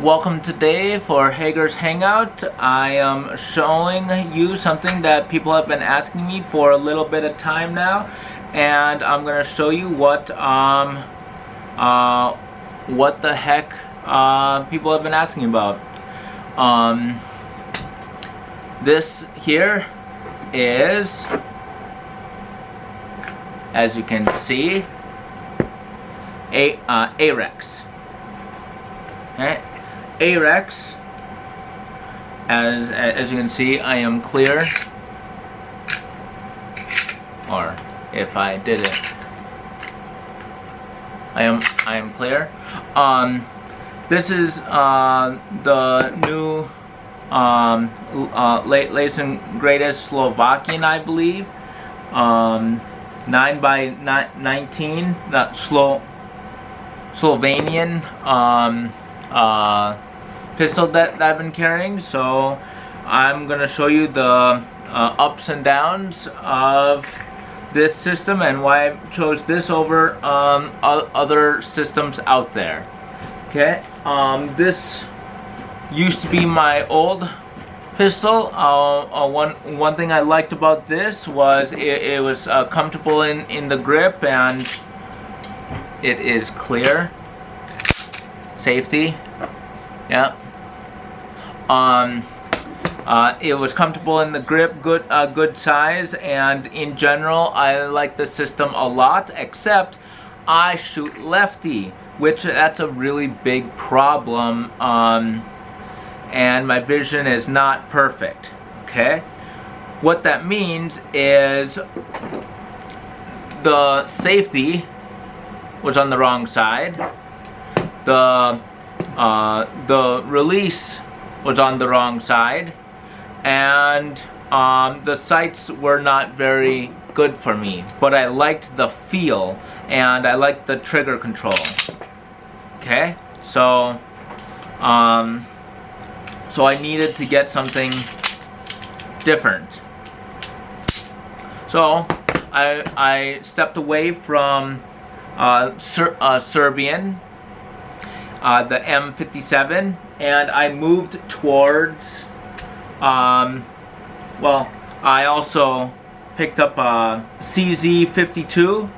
Welcome today for HAGER'S Hangout. I am showing you something that people have been asking me for a little bit of time now, and I'm going to show you what the heck people have been asking about. This here is, as you can see, AREX. Okay. AREX, as you can see, I am clear, or if I did it, I am clear. This is the new latest and greatest Slovakian, I believe. 9x19, not Slovenian pistol that I've been carrying. So I'm gonna show you the ups and downs of this system and why I chose this over other systems out there. Okay, this used to be my old pistol. One thing I liked about this was it was comfortable in the grip, and it is clear. Safety, yeah. It was comfortable in the grip, good size, and in general I like the system a lot, except I shoot lefty, which that's a really big problem, and my vision is not perfect. Okay, what that means is the safety was on the wrong side, the release was on the wrong side, and the sights were not very good for me, but I liked the feel and I liked the trigger control. Okay, so so I needed to get something different. So I stepped away from Serbian, the M57, and I moved towards, well, I also picked up a CZ52,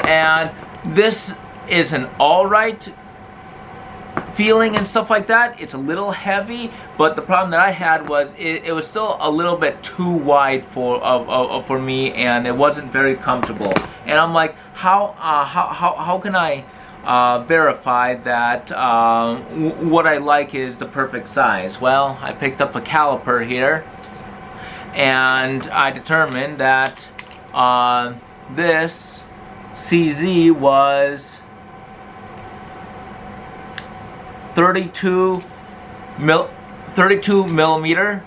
and this is an alright feeling and stuff like that. It's a little heavy, but the problem that I had was it was still a little bit too wide for me, and it wasn't very comfortable. And I'm like, how can I verify that what I like is the perfect size? Well, I picked up a caliper here, and I determined that this CZ was 32 millimeter.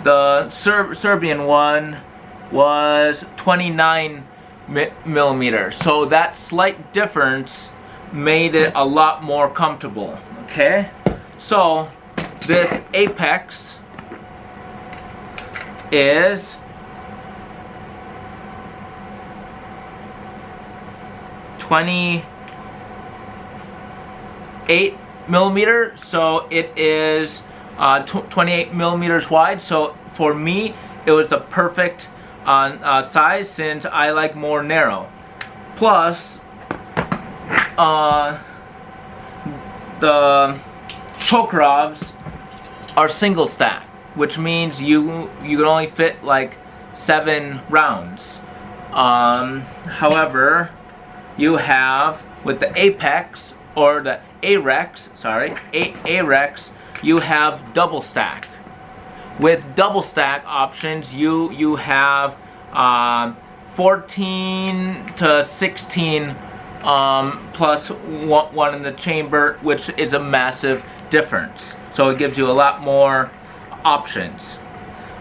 The Serbian one was 29 millimeter. So that slight difference made it a lot more comfortable. Okay, so this Apex is 28 millimeter, so it is 28 millimeters wide. So for me it was the perfect size, since I like more narrow. Plus the Tokarovs are single stack, which means you can only fit like 7 rounds. However, you have with the Apex, or the AREX, sorry, AREX, you have double stack. With double stack options, you have 14 to 16 plus one in the chamber, which is a massive difference. So it gives you a lot more options.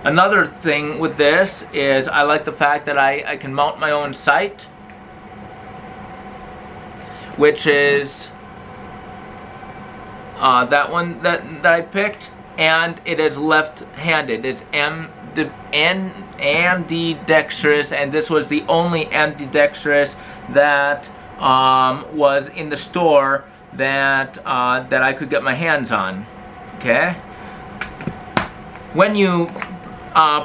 Another thing with this is I like the fact that I can mount my own sight, which is that one that I picked, and it is left-handed. It's ambidextrous, and this was the only ambidextrous that was in the store that that I could get my hands on. Okay. When you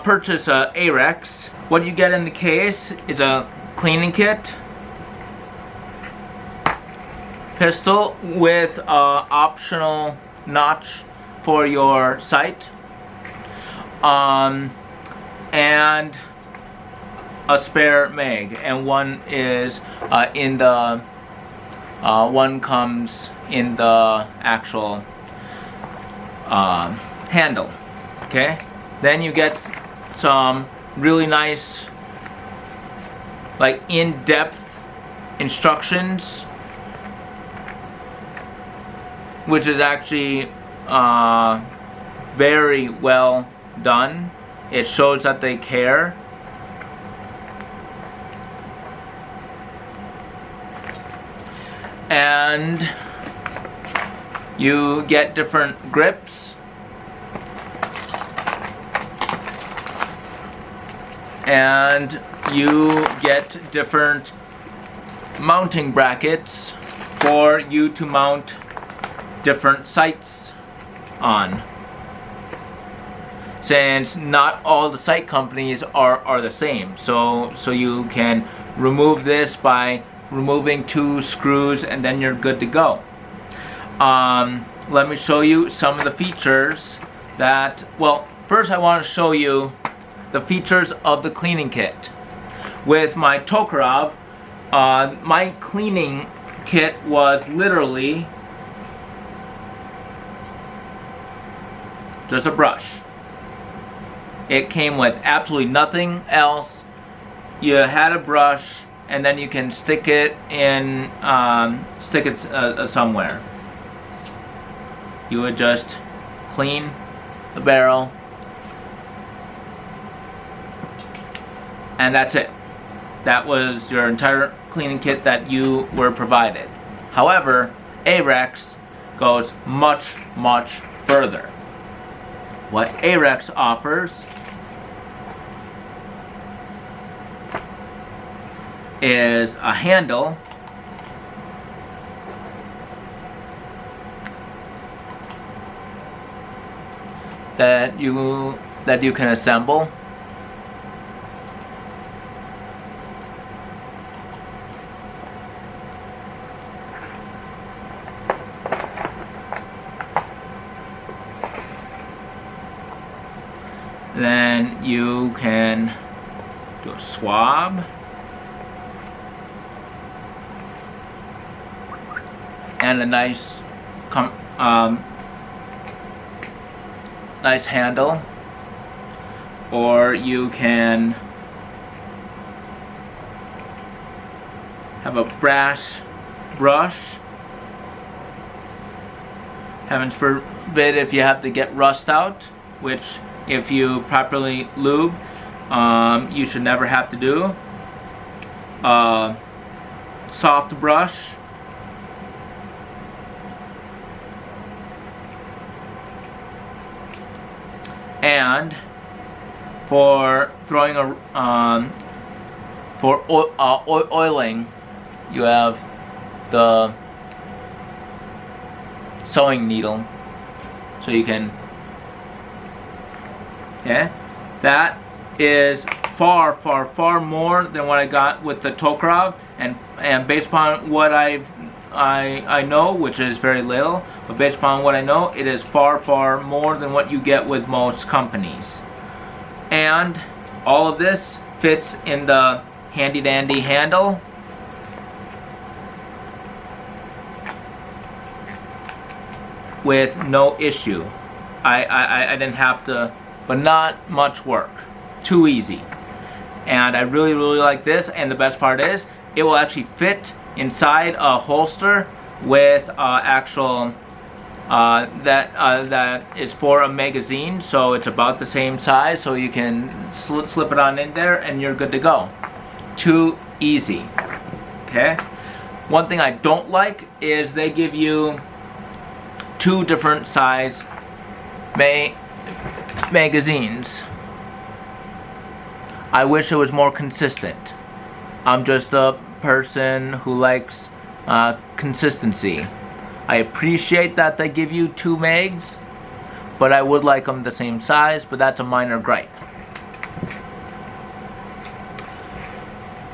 purchase a AREX, what you get in the case is a cleaning kit, pistol with a optional notch for your sight, and a spare mag, and one is in the one comes in the actual handle. Okay, then you get some really nice, like, in-depth instructions, which is actually very well done. It shows that they care. And you get different grips, and you get different mounting brackets for you to mount different sights on, since not all the sight companies are the same. So you can remove this by removing 2 screws, and then you're good to go. Let me show you some of the features that, well, first I want to show you the features of the cleaning kit. With my Tokarev, my cleaning kit was literally just a brush. It came with absolutely nothing else. You had a brush, and then you can stick it in, somewhere. You would just clean the barrel, and that's it. That was your entire cleaning kit that you were provided. However, AREX goes much, much further. What AREX offers is a handle that you can assemble. Then you can do a swab, and a nice nice handle, or you can have a brass brush. Heavens forbid if you have to get rust out, which if you properly lube, you should never have to do. Soft brush, and for throwing oiling, you have the sewing needle, so you can. Okay, that is far, far, far more than what I got with the Tokarev, and based upon what I know, which is very little, but based upon what I know, it is far, far more than what you get with most companies. And all of this fits in the handy dandy handle. With no issue. I didn't have to, but not much work. Too easy. And I really, really like this, and the best part is it will actually fit inside a holster with actual that is for a magazine, so it's about the same size, so you can slip it on in there and you're good to go. Too easy. Okay, one thing I don't like is they give you 2 different size magazines. I wish it was more consistent. I'm just a person who likes consistency. I appreciate that they give you 2 megs, but I would like them the same size, but that's a minor gripe.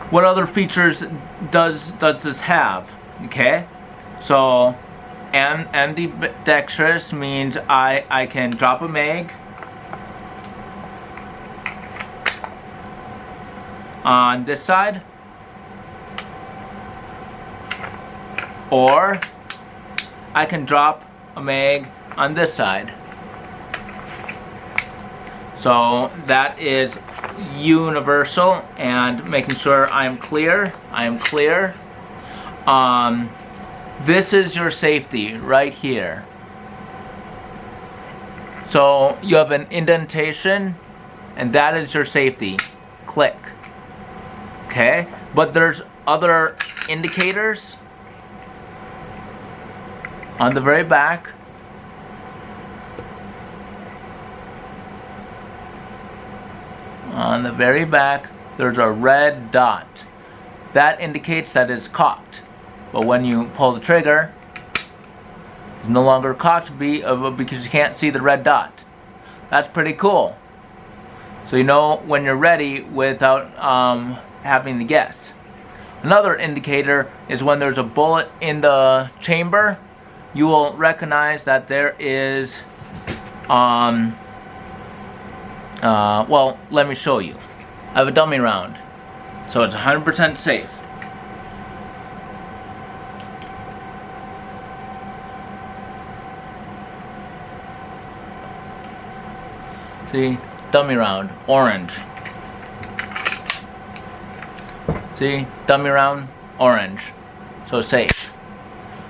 What other features does this have? Okay, so ambidextrous means I can drop a meg on this side, or I can drop a mag on this side. So that is universal, and making sure I'm clear. This is your safety right here. So you have an indentation, and that is your safety. Click. Okay, but there's other indicators on the very back. On the very back, there's a red dot. That indicates that it's cocked. But when you pull the trigger, it's no longer cocked because you can't see the red dot. That's pretty cool. So you know when you're ready without having to guess. Another indicator is when there's a bullet in the chamber, you will recognize that there is well, let me show you. I have a dummy round, so it's 100% safe. See, dummy round, orange. See, dummy round, orange. So safe.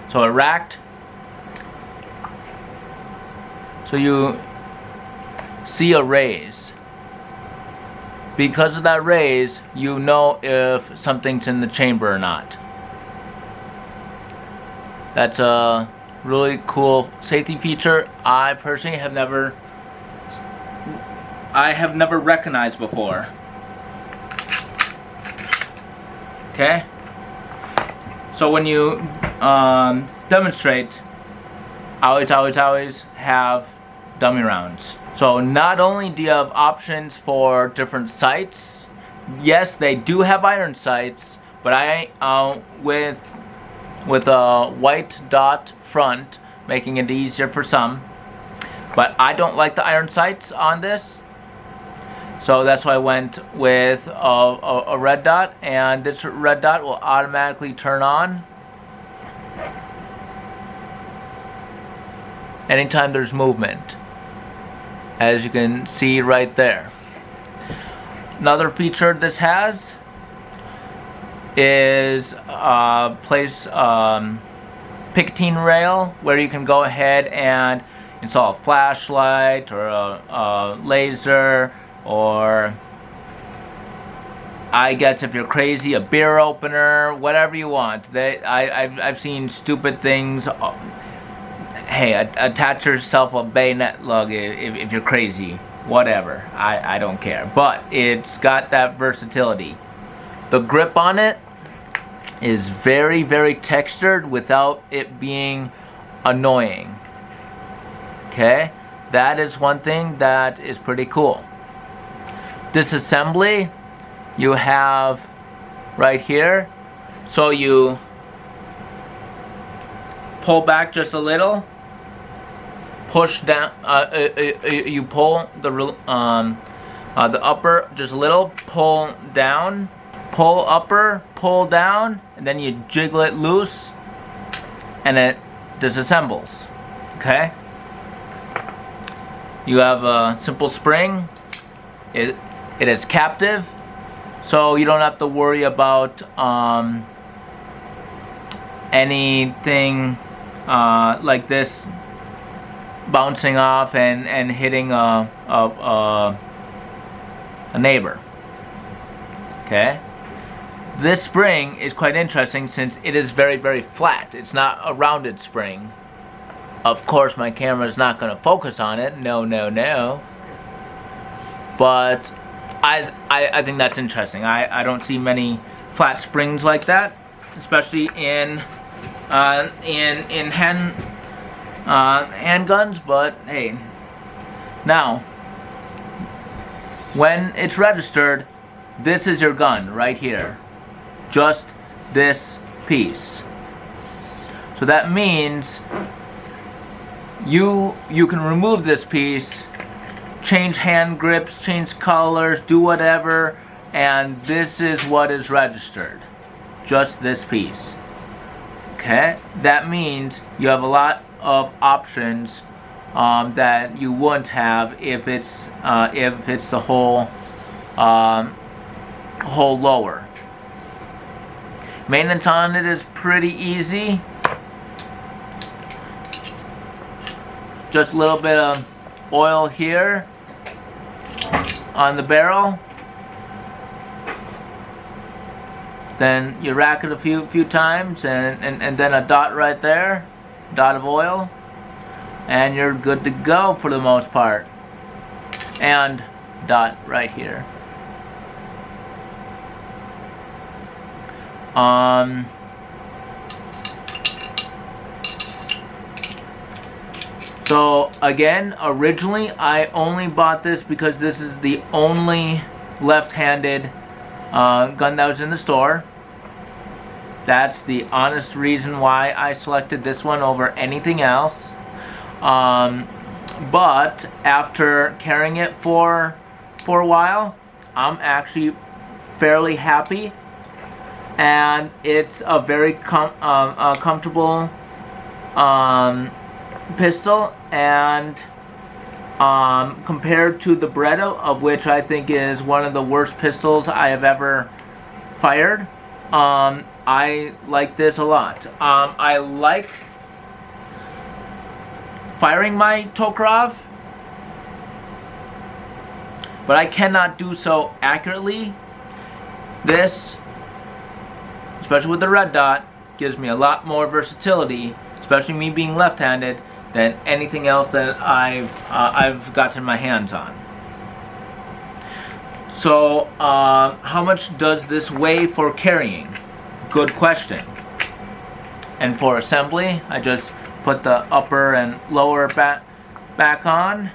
So it racked. So you see a raise. Because of that raise, you know if something's in the chamber or not. That's a really cool safety feature I personally have never recognized before. Okay? So when you demonstrate, always have dummy rounds. So not only do you have options for different sights, yes, they do have iron sights, but with a white dot front, making it easier for some. But I don't like the iron sights on this, so that's why I went with a red dot, and this red dot will automatically turn on anytime there's movement, as you can see right there. Another feature this has is picketing rail, where you can go ahead and install a flashlight or a laser, or I guess if you're crazy, a beer opener, whatever you want. I've seen stupid things. Hey, attach yourself a bayonet lug if you're crazy. Whatever. I don't care. But it's got that versatility. The grip on it is very, very textured without it being annoying. Okay? That is one thing that is pretty cool. Disassembly, you have right here. So you pull back just a little, push down, you pull the upper just a little, pull down, pull upper, pull down, and then you jiggle it loose, and it disassembles. Okay? You have a simple spring. It is captive, so you don't have to worry about anything like this bouncing off and hitting a neighbor. Okay? This spring is quite interesting since it is very, very flat. It's not a rounded spring. Of course, my camera is not going to focus on it. No. But I think that's interesting. I don't see many flat springs like that, especially in in handguns, but hey. Now, when it's registered, this is your gun right here. Just this piece. So that means you can remove this piece, change hand grips, change colors, do whatever, and this is what is registered. Just this piece. Okay? That means you have a lot of options that you wouldn't have if it's the whole lower. Maintenance on it is pretty easy. Just a little bit of oil here on the barrel. Then you rack it a few times, and then a dot right there, dot of oil, and you're good to go for the most part. And dot right here. So again, originally I only bought this because this is the only left-handed gun that was in the store. That's the honest reason why I selected this one over anything else. But after carrying it for a while, I'm actually fairly happy, and it's a very comfortable pistol, and compared to the Beretta, of which I think is one of the worst pistols I have ever fired, I like this a lot. I like firing my Tokarev, but I cannot do so accurately. This, especially with the red dot, gives me a lot more versatility, especially me being left-handed, than anything else that I've gotten my hands on. So, how much does this weigh for carrying? Good question. And for assembly, I just put the upper and lower back on.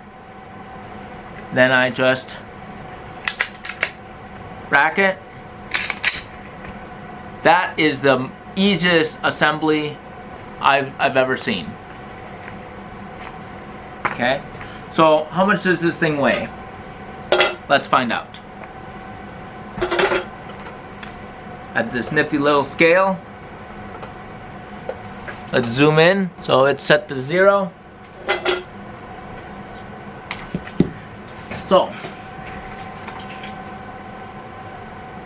Then I just rack it. That is the easiest assembly I've ever seen. Okay, so how much does this thing weigh? Let's find out. At this nifty little scale, let's zoom in. So it's set to 0. So,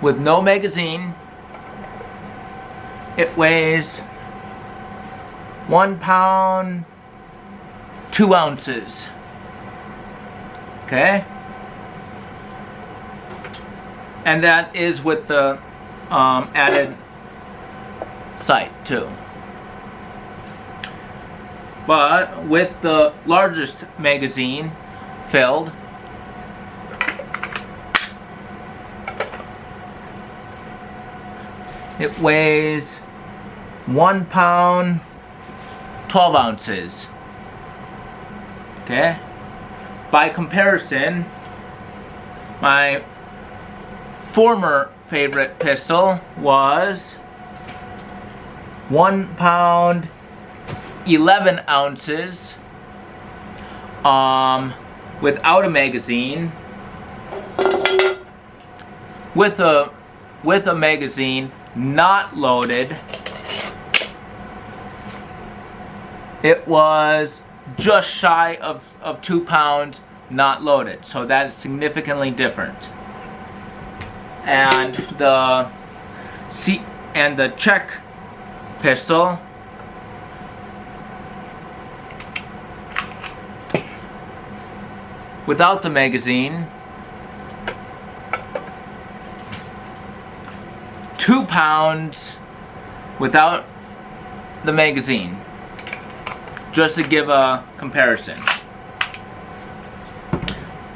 with no magazine, it weighs 1 pound 2 ounces. Okay, and that is with the added sight too. But with the largest magazine filled, it weighs 1 pound 12 ounces. Okay, by comparison, my former favorite pistol was 1 pound 11 ounces without a magazine. With a magazine not loaded, it was just shy of 2 pounds not loaded. So that is significantly different. And the Czech pistol without the magazine, 2 pounds without the magazine, just to give a comparison.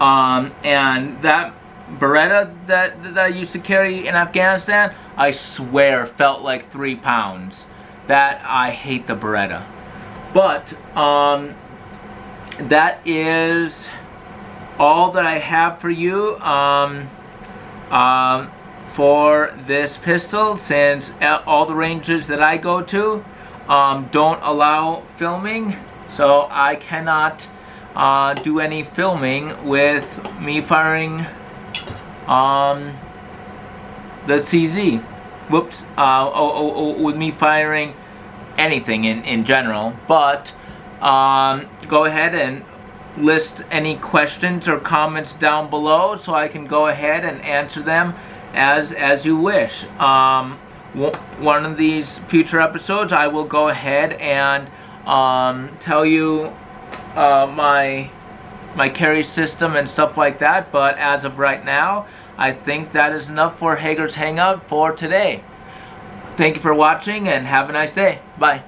And that Beretta that I used to carry in Afghanistan, I swear felt like 3 pounds. that I hate the Beretta. But that is all that I have for you for this pistol, since all the ranges that I go to don't allow filming, so I cannot do any filming with me firing the CZ. Whoops. With me firing anything in general. But go ahead and list any questions or comments down below so I can go ahead and answer them as you wish. One of these future episodes, I will go ahead and tell you my carry system and stuff like that. But as of right now, I think that is enough for Hager's Hangout for today. Thank you for watching and have a nice day. Bye.